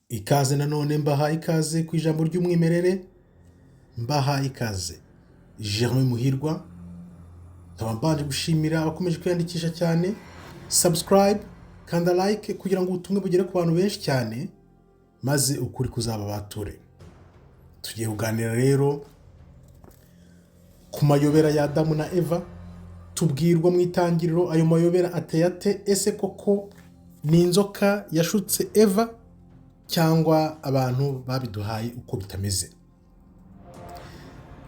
Ikaze nanone mbahaye ikaze ku ijambo ry'umwimerere, mbahaye ikaze Germain Muhirwa, nkaba mbanje gushimira abakomeje kwiyandikisha cyane, subscribe, kanda like kugira ngo ubutumwe bugere ku bantu benshi cyane, maze ukuri kuzaba bature. Tugiye kuganira rero ku mayobera ya Adamu na Eva, tubwirwa mu itangiriro ayo mayobera ateye ate, ese koko ni inzoka yashutse Eva cyangwa abantu babiduhaye uko bitameze.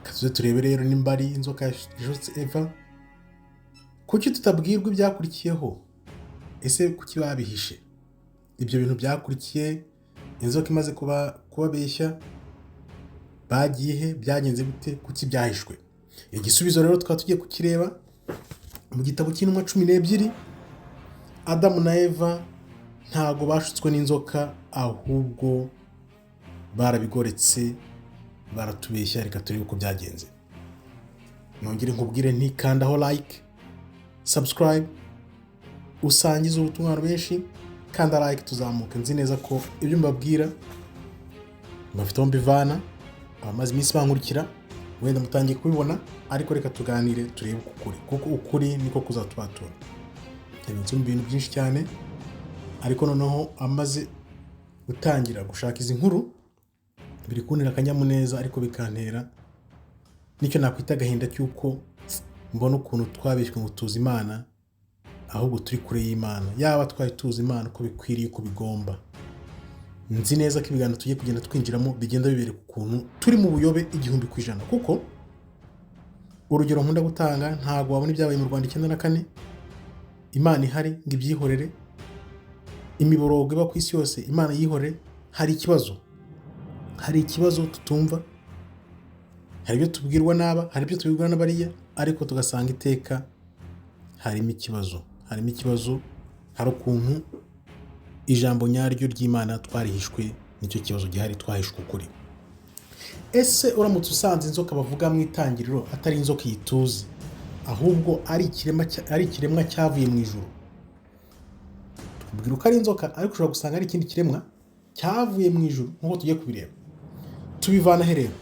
Katuze turebe rero nimba ari inzoka yashutse Eva, kuki tutabwirwa ibyakurikiyeho, ese kuki babihishe ibyo bintu byakurikiye, inzoka imaze kubabeshya bagiye he, byagenze gute, kuki byahishwe. Igisubizo rero tukaba tugiye kukireba mu gitabo cy'intumwa 12. Adamu na Eva ntago bashutswe n'inzoka, ahubwo barabigoretse, baratubeshya. Reka turebe uko byagenze. Nongere nkubwire nti kandaho like, subscribe, usangize ubutumwa benshi, kanda like tuzamuke. Nzi neza ko ibyo mbabwira mufite mbivana, abamaze iminsi bankurikira wenda mutangiye kubibona, ariko reka tuganire turebe ukuri, kuko ukuri niko kuzatubatura. Nzi mu bintu byinshi cyane, ariko noneho amaze gutangira gushaka izi nkuru biri kunira akanyamuneza, ariko bikantera nicyo nakwita agahinda cy'uko mbona ukuntu twabeshywe ngo tuzi Imana, ahubwo turi kure y'Imana. Yaba twari tuzi Imana uko bikwiriye, uko bigomba. Nzi neza ko ibiganiro tugiye kugenda twinjiramo bigenda bibereka ukuntu turi mu buyobe 100%, kuko urugero nkunda gutanga, ntago wabona ibyabaye mu Rwanda 94 Imana ihari ngo ibyihorere, imiborogo iba ku isi yose Imana yihorere. Hari ikibazo tutumva, hari ibyo tubwirwa n'aba, hari ibyo tubwirwa n'abariya, ariko tugasanga iteka harimo ikibazo. Hari ukuntu ijambo nyaryo ry'Imana twarihishwe, nicyo kibazo gihari, twahishwe ukuri. Ese uramutse usanze inzoka bavuga mu itangiriro atari inzoka yituze, ahubwo ari ikiremwa cyavuye mu ijuru, tukubwira ko ari inzoka, ariko ushobora gusanga ari ikindi kiremwa cyavuye mu ijuru, nk'uko tugiye kubireba. Tubivana he rero?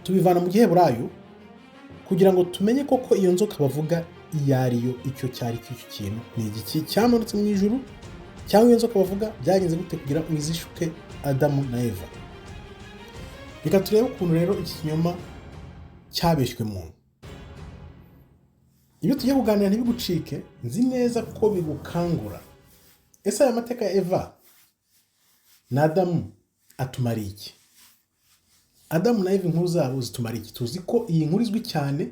Tubivana mu Giheburayo kugira ngo tumenye koko iyo nzoka bavuga iyo ariyo, icyo cyari cyo kintu ni igiki cyamanutse mu ijuru, cyangwa iyo nzoka bavuga byagenze gute kugira ngo izishuke Adamu na Eva. Reka turebe ukuntu rero iki kinyoma cyabeshywe muntu. Ibyo tugiye kuganira ntibigucike, nzi neza ko bigukangura. Ese aya mateka ya Eva na Adamu atumariye iki? Adamu na Eva inkuru zabo zitumariye iki? Tuzi ko iyi nkuru izwi cyane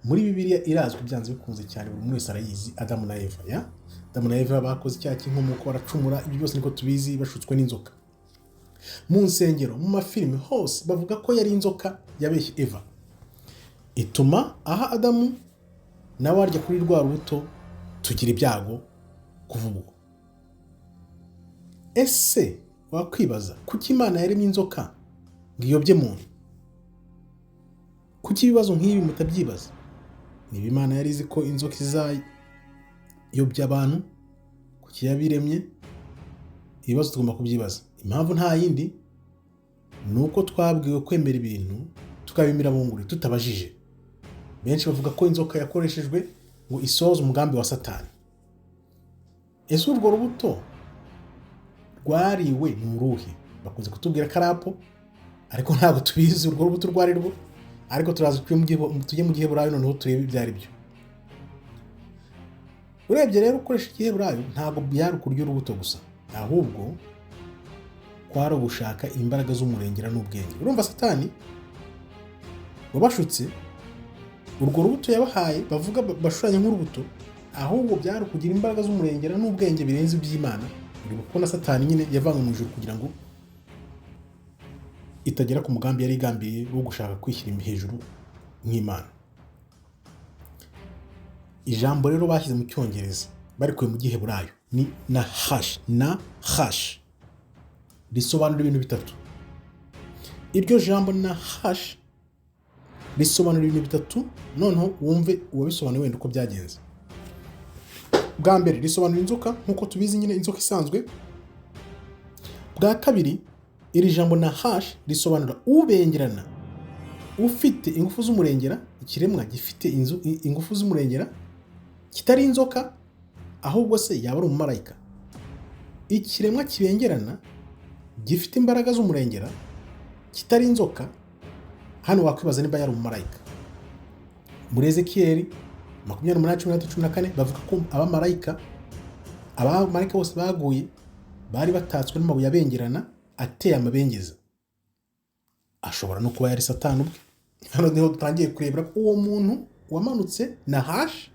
muri Bibiliya, irazwi, byanze bikunze cyane, buri wese arayizi. Adamu na Eva, Adamu na Eva bakoze icyaha cy'inkomoko, baracumura. Ibyo byose niko tubizi, bashutswe n'inzoka. Mu nsengero, mu mafilime, hose bavuga ko yari inzoka yabeshye Eva, ituma aha Adamu nawe arya kuri rwa rubuto, tugira ibyago kuva ubwo. Ese wakwibaza kuki Imana yaremye inzoka ngo iyobye muntu? Kuki ibibazo nk'ibi mutabyibaza? Niba Imana yari izi ko inzoka izayobya abantu, kuki yabiremye? Ibibazo tugomba kubyibaza. Impamvu nta yindi, ni uko twabwiwe kwemera ibintu tukabimira bunguri tutabajije. Benshi bavuga ko inzoka yakoreshejwe ngo isohoze umugambi wa Satani. Ese urwo rubuto rwariwe ni uruhe? Bakunze kutubwira ko ari apo, ariko ntabwo tubizi urwo rubuto rwari rwo, ariko turaza tujye mu Giheburayo noneho turebe ibyo ari byo. Urebye rero ukoresha Igiheburayo, ntabwo byari kurya urubuto gusa, ahubwo kwari gushaka imbaraga z'umurengera n'ubwenge. Urumva Satani wabashutse, urwo rubuto yabahaye bavuga bashushanya nk'urubuto, ahubwo byari kugira imbaraga z'umurengera n'ubwenge birenze iby'Imana. Uri kubona Satani nyine yavanywe mu ijuru kugira ngo itagera ku mugambi yari igambiriye wo gushaka kwishyira hejuru nk'Imana. Ijambo rero bashyize mu Cyongereza barikuye mu Giheburayo ni nahash, risobanura ibintu bitatu. Iryo jambo nahash risobanura ibintu bitatu, noneho wumve uwabisobanuye wenda uko byagenze. Bwa mbere risobanura inzoka, nk'uko tubizi nyine inzoka isanzwe. bwa kabiri iri jambo nahash risobanura ubengerana, ufite ingufu z'umurengera, ikiremwa gifite ingufu z'umurengera, kitari inzoka ahubwo se yaba ari umumarayika. Ikiremwa kibengerana gifite imbaraga z'umurengera, kitari inzoka, hano wakwibaza niba yari umumarayika. Muri Ezekiyeli 28:13-14 bavuga ko abamarayika bose baguye bari batatswe n'amabuye abengerana ateye amabengeza. Ashobora no kuba yari Satani ubwe. Hano niho dutangiye kurebera ko uwo muntu wamanutse Nahash,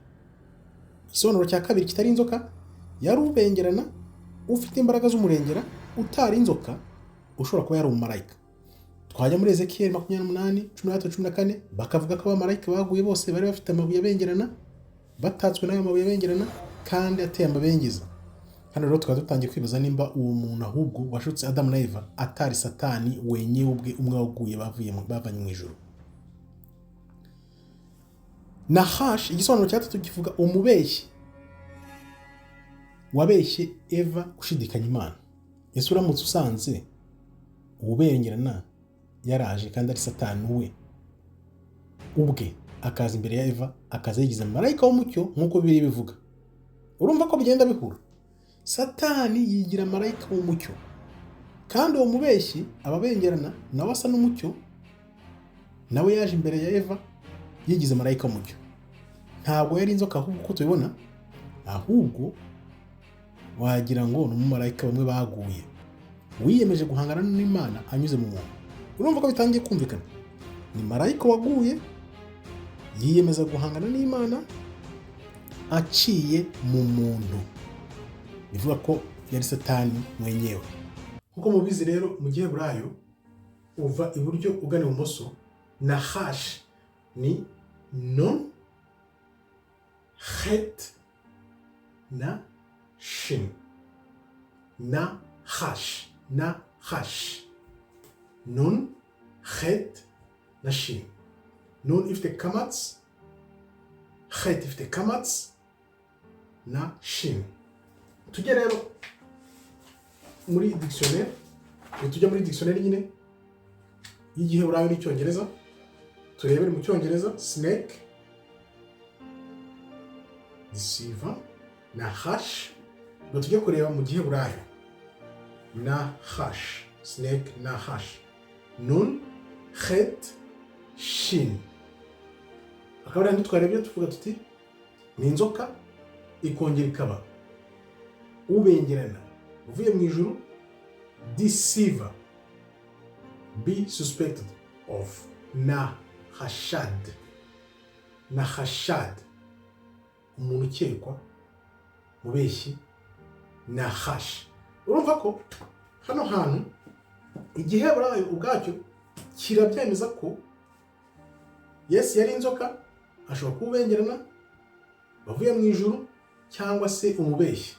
igisobanuro cya kabiri kitari inzoka, yari ubengerana, ufite imbaraga z'umurengera, utari inzoka, ushobora kuba yari umumarayika. Twajya muri Ezekiyeli 28:13-14 bakavuga ko abamarayika baguye bose bari bafite amabuye abengerana, batatswe n'ayo mabuye abengerana kandi ateye amabengeza. Hano rero tukaba dutangiye kwibaza nimba uwo muntu ahubwo washutse Adamu na Eva atari Satani wenyewe ubwe, umwe waguye bavanye mu ijuru. Nahash, igisobanuro cya gatatu kivuga umubeshyi, wabeshye Eva gushidikanya Imana. Ese uramutse usanze ubengerana yaraje kandi ari Satani we ubwe akaza imbere ya Eva, akaza yigize marayika w'umucyo nk'uko biri bivuga, urumva ko bigenda bihura. Satani yigira marayika w'umucyo, kandi uwo mubeshyi ababengerana nawe asa n'umucyo, nawe yaje imbere ya Eva yigize marayika w'umucyo. Ntabwo yari inzoka ahubwo uko tubibona, ahubwo wagira ngo ni umumarayika bamwe baguye wiyemeje guhangana n'Imana anyuze mu muntu. Urumva ko bitangiye kumvikana, ni marayika waguye yiyemeza guhangana n'Imana aciye mu muntu. Bivuga ko yari Satani mwenyewe. Nkuko mubizi rero mu Giheburayo uva iburyo ugana ibumoso, Nahash ni non, het na shin. Nahash, nahash, nun, het na shin. Nun ifite kamatz, het ifite kamatz na shin. Tujya rero muri dictionnaire, tujya muri dictionnaire nyine y'Igiheburayo n'Icyongereza, turebere mu Cyongereza snake, deceiver, nahash. Tujya kureba mu Giheburayo nahash, snake, nahash, nun, het, shin. Akaba rero twarebye tuvuga tuti ni inzoka ikongera ikaba ubengerana uvuye mu ijuru, deceiver, be suspected of, nahashad, nahashad, umuntu ukekwa, mubeshyi, nahash. Urumva ko hano hantu Igiheburayo ubwacyo kirabyemeza ko Yesu yari inzoka, ashobora kuba ubengerana bavuye mu ijuru, cyangwa se umubeshyi.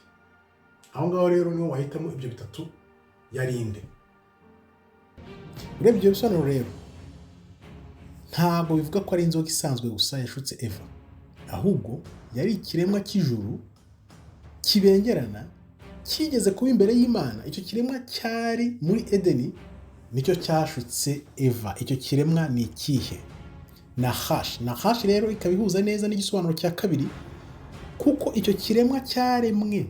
Aho ngaho rero niho wahitamo ibyo bitatu yarinde. Urebye ibyo bisobanuro rero ntabwo bivuga ko ari inzoka isanzwe gusa yashutse Eva, ahubwo yari ikiremwa cy'ijuru kibengerana kigeze kuba imbere y'Imana. Icyo kiremwa cyari muri Edeni nicyo cyashutse Eva. Icyo kiremwa ni ikihe? Nahash. Nahash rero ikabihuza neza n'igisobanuro cya kabiri, kuko icyo kiremwa cyaremwe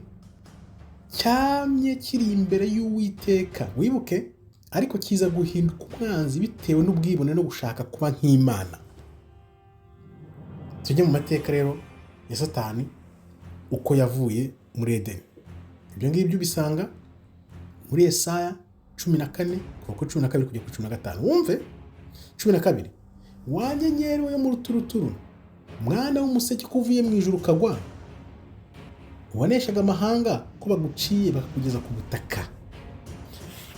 cyamye kiri imbere y'Uwiteka, wibuke, ariko kiza guhinduka umwanzi bitewe n'ubwibone no gushaka kuba nk'Imana. Tujye mu mateka rero ya Satani uko yavuye muri Edeni. Ibyo ngibyo bisanga muri Yesaya 14 kuko 12 kujya ku 15. Wumve 12, wanyenyeri yo mu ruturuturu, mwana w'umuseke kuvuye mu ijuru kagwa, waneshaga amahanga ko baguciye bakakugeza ku butaka.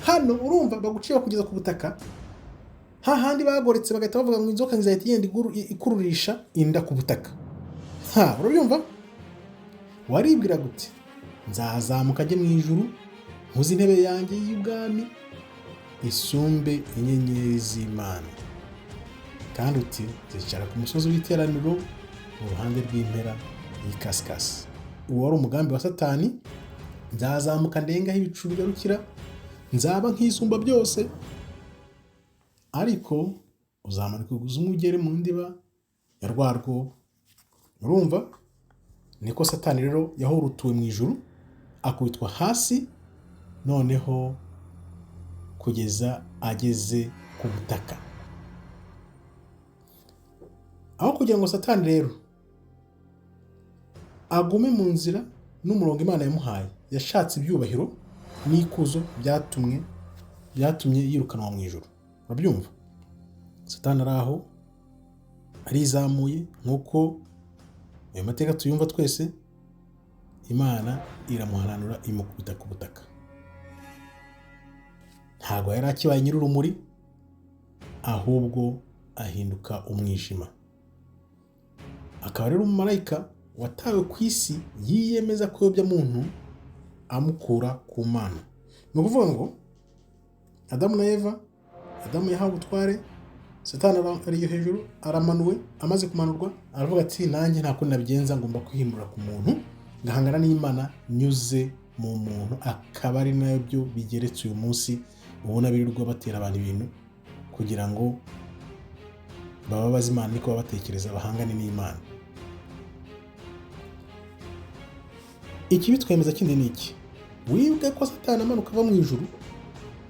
Hano urumva baguciye bakugeza ku butaka, hahandi bagoretse bagahita bavuga ngo inzoka nzahita igenda ikururisha inda ku butaka. Urabyumva? Waribwira gute? Nzazamuka ajye mu ijuru, nkuzi intebe yanjye y'ubwami isumbe inyenyeri z'Imana, kandi uti zicara ku musozi w'iteraniro mu ruhande rw'impera y'ikasikasi. Uwo wari umugambi wa Satani. Nzazamuka ndengaho ibicu bigarukira, nzaba nk'isumba byose, ariko uzamanuka umwe ugere mu ndiba ya rwa rwobo. Urumva? Niko Satani rero yahurutuwe mu ijuru, akubitwa hasi, noneho kugeza ageze ku butaka. Aho kugira ngo Satani rero agume mu nzira n'umurongo Imana yamuhaye, yashatse ibyubahiro n'ikuzo byatumye yirukanwa mu ijuru. Urabyumva? Satani ari aho arizamuye, nk'uko ayo mateka tuyumva twese, Imana iramuhananura imukubita ku butaka. Ntabwo yari akibaye nyir'urumuri, ahubwo ahinduka umwijima. Akaba rero umumarayika watawe ku isi yiyemeza kuyobya muntu amukura ku Mana. Ni ukuvuga ngo Adamu na Eva, Adamu yahawe ubutware, Satani ariyo hejuru, aramanuwe. Amaze kumanurwa aravuga ati nanjye nta kundi nabigenza, ngomba kwihimura ku muntu ngahangana n'Imana nyuze mu muntu. Akaba ari nabyo bigeretse uyu munsi ubona birirwa batera abantu ibintu kugira ngo bababaze Imana, niko baba batekereza, bahangane n'Imana. Ikibi twemeza kindi ni iki? Wibuke ko Satani amanuka ava mu ijuru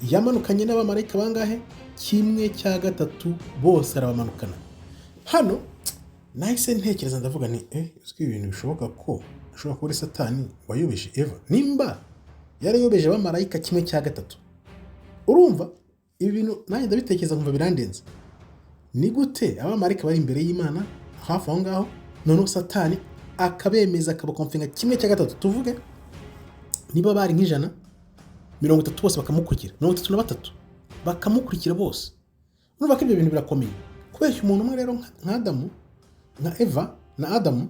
yamanukanye n'abamarayika bangahe? 1/3 bose arabamanukana. Hano nahise ntekereza ndavuga ni uzwi ibintu bishoboka ko ashobora kuba ari Satani wayobeje Eva. Nimba yarayobeje abamarayika 1/3, urumva ibi bintu nanjye ndabitekereza nkumva birandenze. Ni gute abamarayika bari imbere y'Imana hafi aho ngaho, noneho Satani akabemeza akabakomfinga 1/3? Tuvuge niba bari nk'ijana, 30 bose bakamukurikira, 33 bakamukurikira bose. Urumva ko ibyo bintu birakomeye. Kubeshya umuntu umwe rero nka Adamu, nka Eva na Adamu,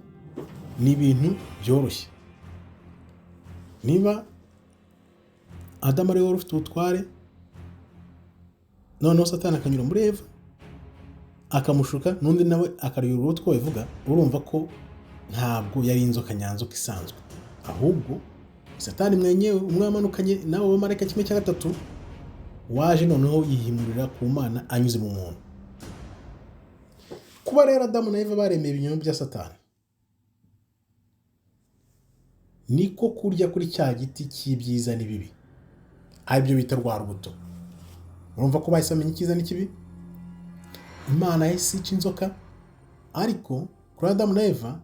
ni ibintu byoroshye. Niba Adamu ari we wari ufite ubutware, noneho Satani akanyura muri Eva akamushuka, n'undi nawe akariyura urutwo bivuga, urumva ko ntabwo yari inzoka nyanzoka isanzwe, ahubwo Satani mwenyewe umwe wamanukanye nawe bamarayika 1/3 waje noneho yihimurira ku Mana anyuze mu muntu. Kuba rero Adamu na Eva baremeye ibinyoma bya Satani, niko kurya kuri cya giti cy'ibyiza n'ibibi, aribyo bita rwa rubuto. Urumva ko bahise bamenya icyiza n'ikibi. Imana yahise ica inzoka, ariko kuri Adamu na Eva,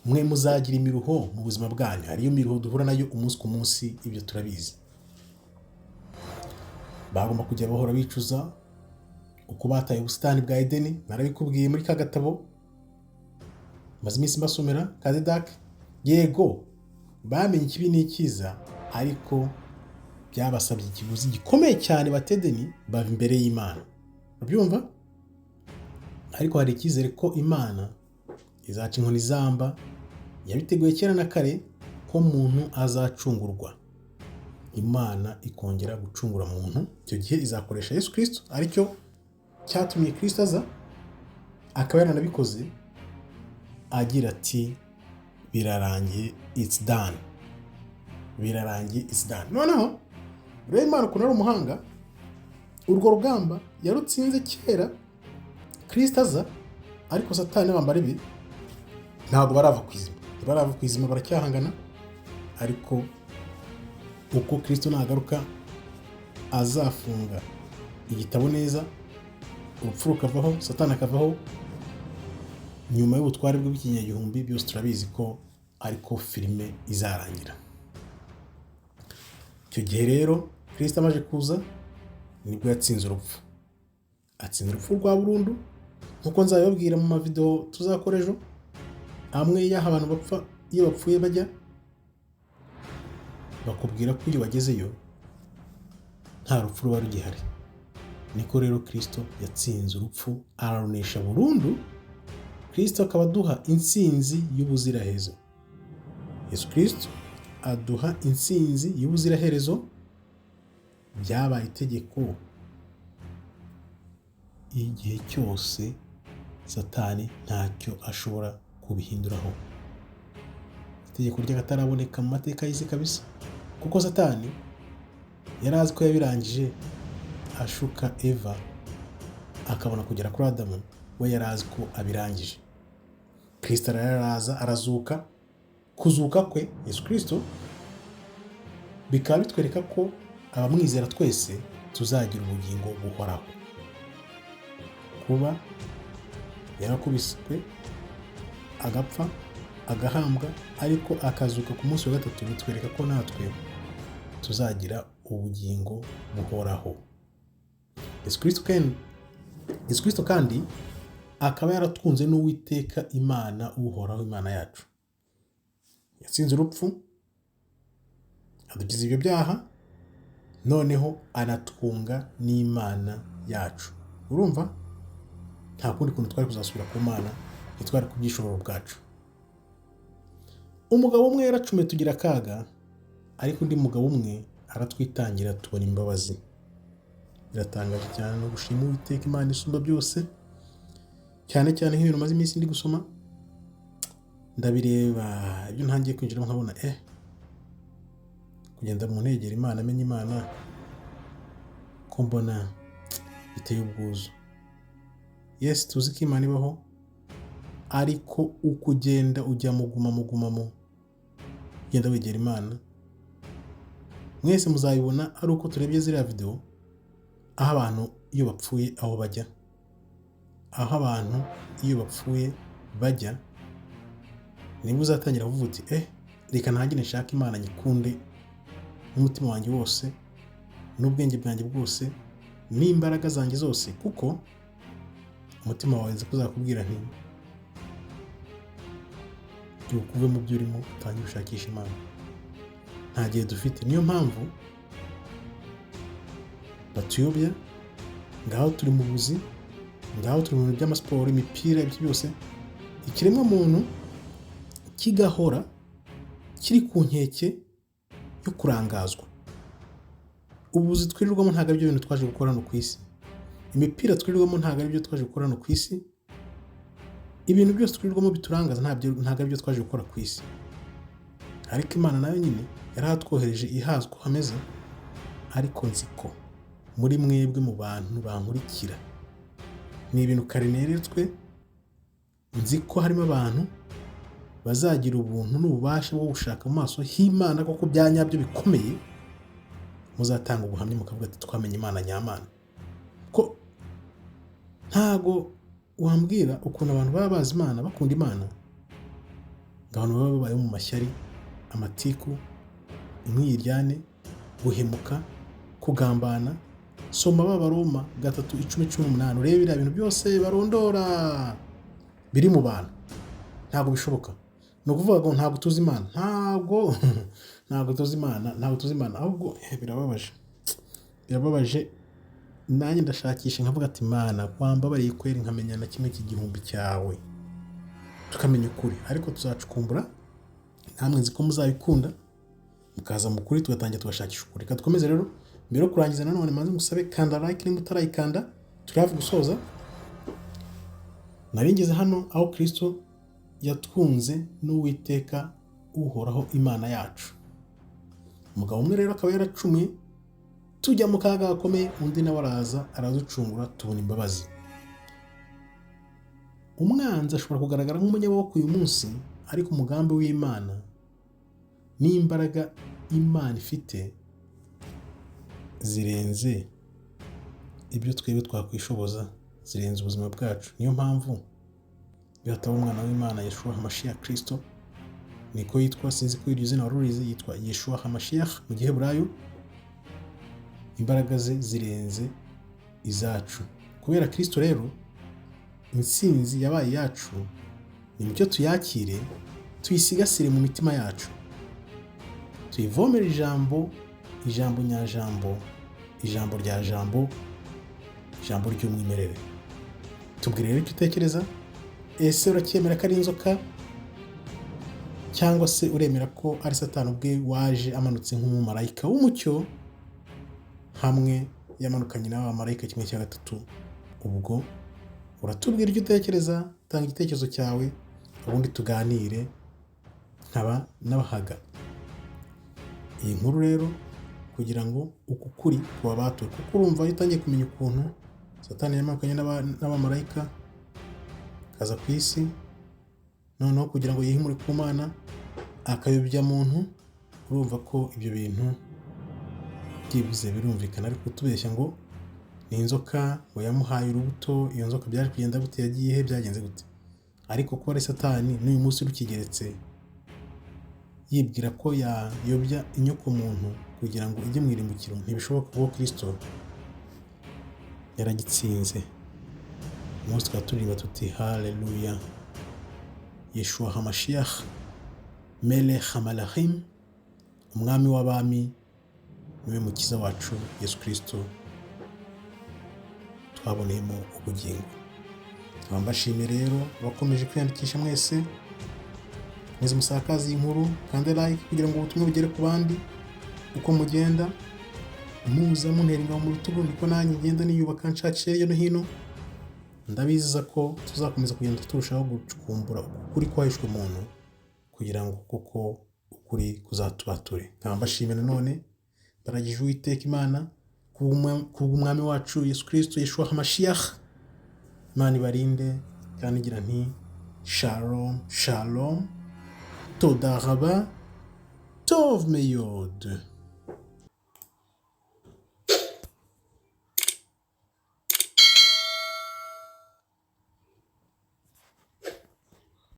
mwe muzagira imiruho mu buzima bwanyu. Hariyo miruho duhura nayo umunsi ku munsi, ibyo turabizi. Bagomba kujya bahora bicuza uko bataye ubusitani bwa Edeni. Narabikubwiye muri ka gatabo maze iminsi mbasomera ka Zedaki. Yego bamenye ikibi n'icyiza, ariko byabasabye ikiguzi gikomeye cyane. Batedeni bava imbere y'Imana, urabyumva? Ariko hari icyizere ko Imana izaca inkoni zamba. Yabiteguye kera na kare ko muntu azacungurwa, Imana ikongera gucungura muntu. Icyo gihe izakoresha Yesu Kristo, aricyo cyatumye Kristo aza, akaba yaranabikoze agira ati birarangiye, it's done. Birarangiye, it's done. Noneho rero Imana ukuntu ari umuhanga, urwo rugamba yarutsinze kera Kristo aza, ariko Satani n'abambari be ntabwo barava ku izima. Barava ku izima, baracyahangana. Ariko uko Kristo nagaruka azafunga igitabo neza, urupfu rukavaho, Satani akavaho, nyuma y'ubutware bwe bw'ikinyagihumbi, byose turabizi ko ariko filime izarangira. Icyo gihe rero Kristo amaje kuza, nibwo yatsinze urupfu. Atsinze urupfu rwa burundu, nkuko nzabibabwira mu mavideo tuzakora ejo. Amwe y'aho abantu bapfa, iyo bapfuye bajya bakubwira ko iyo bagezeyo nta rupfu ruba rugihari. Niko rero Kristo yatsinze urupfu, ararunesha burundu. Kristo akaba aduha intsinzi y'ubuziraherezo. Yesu Kristo aduha intsinzi y'ubuziraherezo. Byabaye itegeko igihe cyose, Satani ntacyo ashobora kubihinduraho. Itegeko ry'akataraboneka mu mateka y'isi kabisa, kuko Satani yari azi ko yabirangije ashuka Eva akabona kugera kuri Adamu, we yari azi ko abirangije. Kristo araza arazuka. Kuzuka kwe Yesu Kristo bikaba bitwereka ko abamwizera twese tuzagira ubugingo buhoraho. Kuba yarakubiswe agapfa agahambwa ariko akazuka ku munsi wa gatatu bitwereka ko natwe tuzagira ubugingo buhoraho. Yesu Kristo kandi akaba yaratwunze n'Uwiteka Imana uhoraho, Imana yacu. Yatsinze urupfu, adukiza ibyo byaha, noneho anatwunga n'Imana yacu. Urumva? Nta kundi kuntu twari kuzasubira ku Mana, ntitwari ku byishoboro bwacu. Umugabo umwe yaracume tugira akaga, ariko undi mugabo umwe aratwitangira tubona imbabazi. Biratangaje cyane no gushima Uwiteka Imana isumba byose, cyane cyane nk'ibintu maze iminsi ndi gusoma ndabireba, ibyo ntangiye kwinjiramo nkabona kugenda mu ntegera Imana, amenya Imana ko mbona biteye ubwuzu. Yes, tuzi ko Imana ibaho, ariko uko ugenda ujya mugumamo ugenda wegera Imana. Mwese muzabibona ari uko turebye ziriya video, aho abantu iyo bapfuye aho bajya, aho abantu iyo bapfuye bajya, niba uzatangira kuvuga uti reka nanjye nshaka Imana nyikunde n'umutima wanjye wose n'ubwenge bwanjye bwose n'imbaraga zanjye zose, kuko umutima wawe nzi kuzakubwira nti uve mu byo urimo utangiye ushakisha Imana. Nta gihe dufite, niyo mpamvu batuyobya, ngaho turi mu buzi, ngaho turi mu bintu by'amasiporo, imipira, ibyo byose. Ikiremwa muntu kigahora kiri ku nkeke yo kurangazwa. Ubuzi twirirwamo ntabwo ari byo bintu twaje gukora hano ku isi. Imipira twirirwamo ntabwo ari byo twaje gukora hano ku isi. Ibintu byose twirirwamo biturangaza ntabwo ari byo twaje gukora ku isi. Ariko Imana nayo nyine yaratwohereje ihazwa uko hameze, ariko nzi ko muri mwebwe mu bantu bankurikira ni ibintu karineretswe. Nzi ko harimo abantu bazagira ubuntu n'ububasha bwo gushaka mu maso h'Imana koko bya nyabyo bikomeye, muzatanga ubuhamya mukavuga ati twamenye Imana nyamana. Ko ntago wambwira ukuntu abantu baba bazi Imana, bakunda Imana, abantu baba babayeho mu mashyari, amatiku, imwiryane, guhemuka, kugambana. Soma Abaroma 3:10-18 urebe biriya bintu byose barondora biri mu bantu. Ntabwo bishoboka. No kuvuga ngo ntabwo tuzi Imana, ntabwo tuzi Imana, ahubwo birababaje. Nanjye ndashakisha nkavuga ati Imana wambabariye kweri nkamenya na kimwe cy'igihumbi cyawe, tukamenya ukuri. Ariko tuzacukumbura, namwe nzi ko muzabikunda, mukaza mu kuri tugatangira tugashakisha ukuri. Reka dukomeze rero. Mbere yo kurangiza nanone maze ngusabe kanda like nimba utarayikanda, turi hafi gusoza. Naringeze hano aho Kristo yatwunze n'Uwiteka uhoraho Imana yacu. Umugabo umwe rero akaba yaracumuye, tujya mu kaga gakomeye, undi nawe araza araducungura, tubona imbabazi. Umwanzi ashobora kugaragara nk'umunyaboko uyu munsi, ariko umugambi w'Imana n'imbaraga Imana ifite zirenze ibyo twebwe twakwishoboza, zirenze ubuzima bwacu. Niyo mpamvu yataba umwana w'Imana Yeshua HaMashiach Kristo, niko yitwa, sinzi ko iryo zina warurizi, yitwa Yeshua HaMashiach mu Giheburayo. Imbaraga ze zirenze izacu. Kubera Kristo rero intsinzi yabaye yacu, ni mucyo tuyakire, tuyisigasire mu mitima yacu, tuyivomere ijambo nyajambo, ijambo rya jambo, ijambo ry'umwimerere. Tubwire rero icyo utekereza. Ese uracyemera ko ari inzoka, cyangwa se uremera ko ari Satani ubwe waje amanutse nk'umumarayika w'umucyo, hamwe yamanukanye n'abamarayika 1/3? Ubwo uratubwira icyo utekereza, tanga igitekerezo cyawe, ubundi tuganire nkaba n'abahaga. Iyi nkuru rero kugira ngo uku kuri kubabature. Kuko urumva iyo utangiye kumenya ukuntu Satani yamanukanye n'abamarayika akaza ku isi, noneho kugira ngo yihimure ku Mana akayobya muntu, urumva ko ibyo bintu byibuze birumvikana. Ariko kutubeshya ngo ni inzoka ngo yamuhaye urubuto, iyo nzoka byaje kugenda gute, yagiye he, byagenze gute? Ariko kuba ari Satani n'uyu munsi rukigeretse yibwira ko yayobya inyoko muntu kugira ngo ijye mu irimbukiro, ntibishoboka kuko Kristo yaragitsinze. Umunsi tukaba turirimba tuti haleluya, Yeshua HaMashiach Melech HaMalachim, umwami w'abami niwe mukiza wacu Yesu Kristo twaboneyemo ubugingo. Nkaba mbashimiye rero abakomeje kwiyandikisha mwese, mwese musakaza iyi nkuru kandi like kugira ngo ubutumwa bugere ku bandi. Uko mugenda muza muntera ingabo mu rutugu, niko nanjye ngenda niyubaka nshakisha hirya no hino. Ndabizeza ko tuzakomeza kugenda turushaho gucukumbura ukuri kwahishwe umuntu kugira ngo kuko ukuri kuzatubature. Nkaba mbashimira none baragije Uwiteka Imana kubw'umwami wacu Yesu Kristo Yeshua HaMashiach. Imana ibarinde kandi ngira nti shalom shalom, toda raba tov meyod.